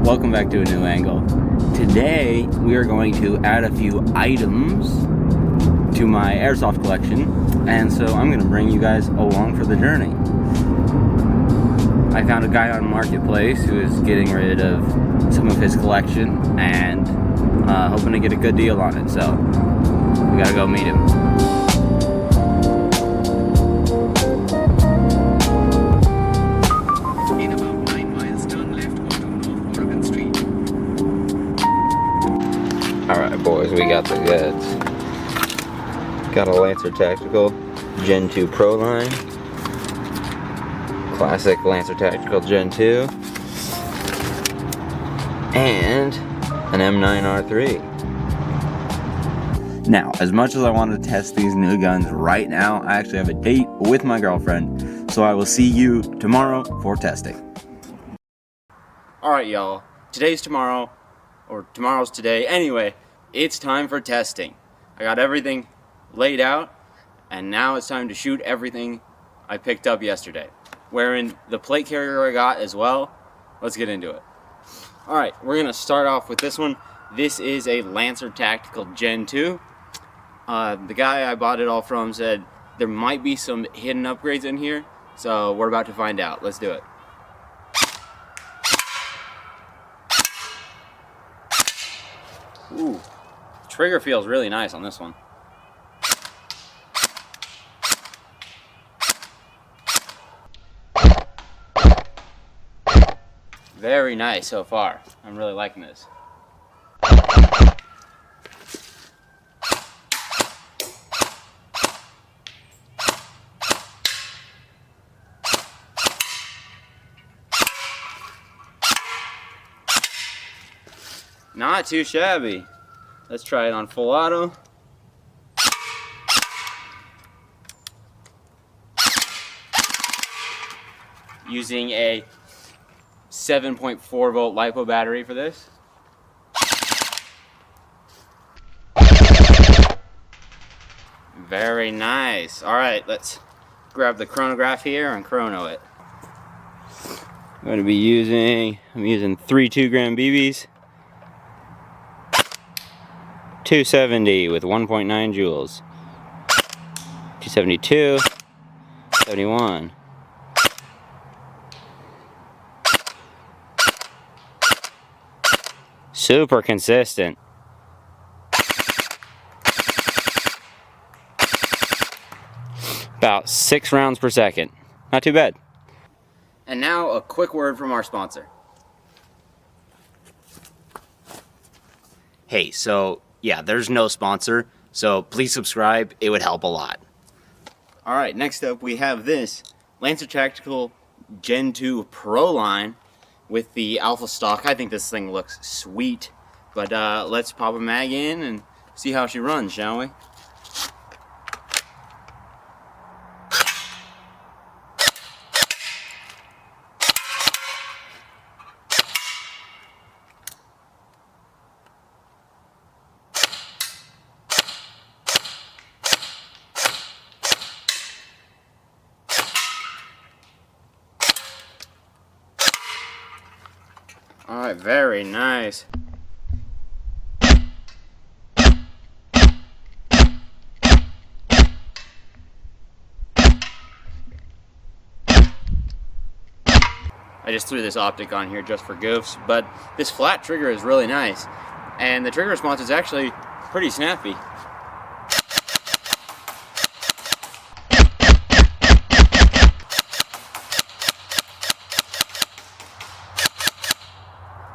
welcome back to a new angle. Today we are going to add a few items to my airsoft collection, and so I'm going to bring you guys along for the journey. I found a guy on Marketplace who is getting rid of some of his collection and hoping to get a good deal on it, so we gotta go meet him. Alright boys, we got the goods. Got a Lancer Tactical Gen 2 Pro line. Classic Lancer Tactical Gen 2. And an M9R3. Now, as much as I want to test these new guns right now, I actually have a date with my girlfriend. So I will see you tomorrow for testing. Alright y'all, today's tomorrow. Or tomorrow's today. Anyway, it's time for testing. I got everything laid out, and now it's time to shoot everything I picked up yesterday. Wearing the plate carrier I got as well. Let's get into it. Alright, we're going to start off with this one. This is a Lancer Tactical Gen 2. The guy I bought it all from said there might be some hidden upgrades in here, so we're about to find out. Let's do it. Ooh, trigger feels really nice on this one. Very nice so far. I'm really liking this. Not too shabby. Let's try it on full auto. Using a 7.4 volt LiPo battery for this. Very nice. Alright, let's grab the chronograph here and chrono it. I'm using 3 2-gram BBs. 270 with 1.9 joules. 272, 71. Super consistent. About 6 rounds per second. Not too bad. And now a quick word from our sponsor. Hey, so yeah, there's no sponsor, so please subscribe. It would help a lot. Alright, next up we have this Lancer Tactical Gen 2 Pro line with the Alpha stock. I think this thing looks sweet. But let's pop a mag in and see how she runs, shall we? Alright, very nice. I just threw this optic on here just for goofs, but this flat trigger is really nice. And the trigger response is actually pretty snappy.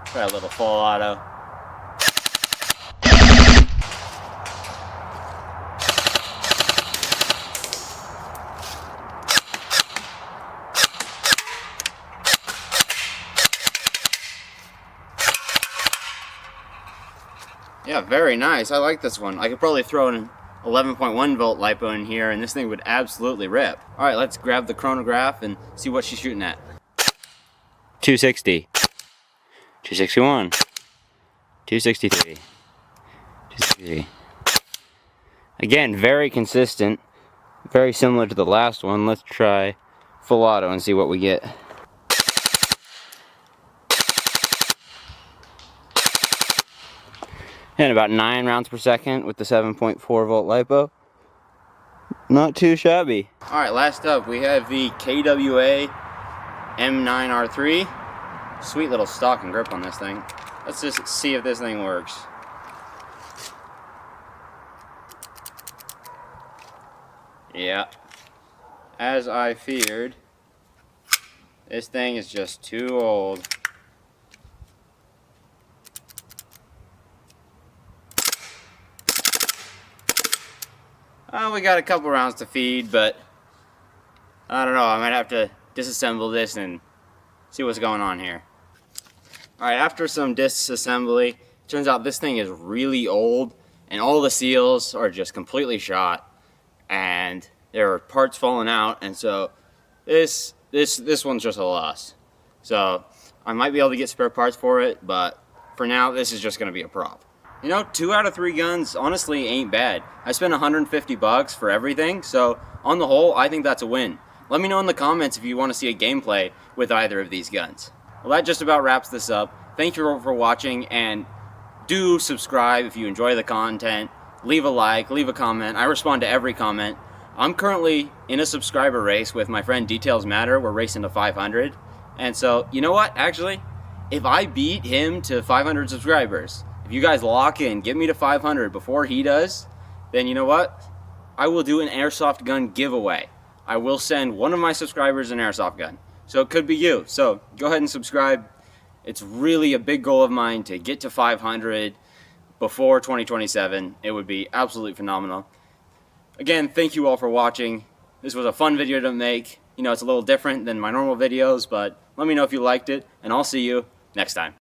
Try a little full auto. Yeah, very nice. I like this one. I could probably throw an 11.1 volt LiPo in here and this thing would absolutely rip. Alright, let's grab the chronograph and see what she's shooting at. 260. 261. 263. 263. Again, very consistent. Very similar to the last one. Let's try full auto and see what we get. And about 9 rounds per second with the 7.4 volt LiPo. Not too shabby. Alright, last up we have the KWA M9R3. Sweet little stock and grip on this thing. Let's just see if this thing works. Yeah. As I feared, this thing is just too old. We got a couple rounds to feed, but I don't know, I might have to disassemble this and see what's going on here. Alright, after some disassembly, it turns out this thing is really old and all the seals are just completely shot and there are parts falling out, and so this one's just a loss. So I might be able to get spare parts for it, but for now this is just going to be a prop. You know, 2 out of 3 guns honestly ain't bad. I spent $150 for everything, so on the whole, I think that's a win. Let me know in the comments if you want to see a gameplay with either of these guns. Well, that just about wraps this up. Thank you for watching, and do subscribe if you enjoy the content. Leave a like, leave a comment. I respond to every comment. I'm currently in a subscriber race with my friend Details Matter. We're racing to 500. And so, you know what? Actually, if I beat him to 500 subscribers, if you guys lock in, get me to 500 before he does, then you know what? I will do an airsoft gun giveaway. I will send one of my subscribers an airsoft gun. So it could be you. So go ahead and subscribe. It's really a big goal of mine to get to 500 before 2027. It would be absolutely phenomenal. Again, thank you all for watching. This was a fun video to make. You know, it's a little different than my normal videos, but let me know if you liked it, and I'll see you next time.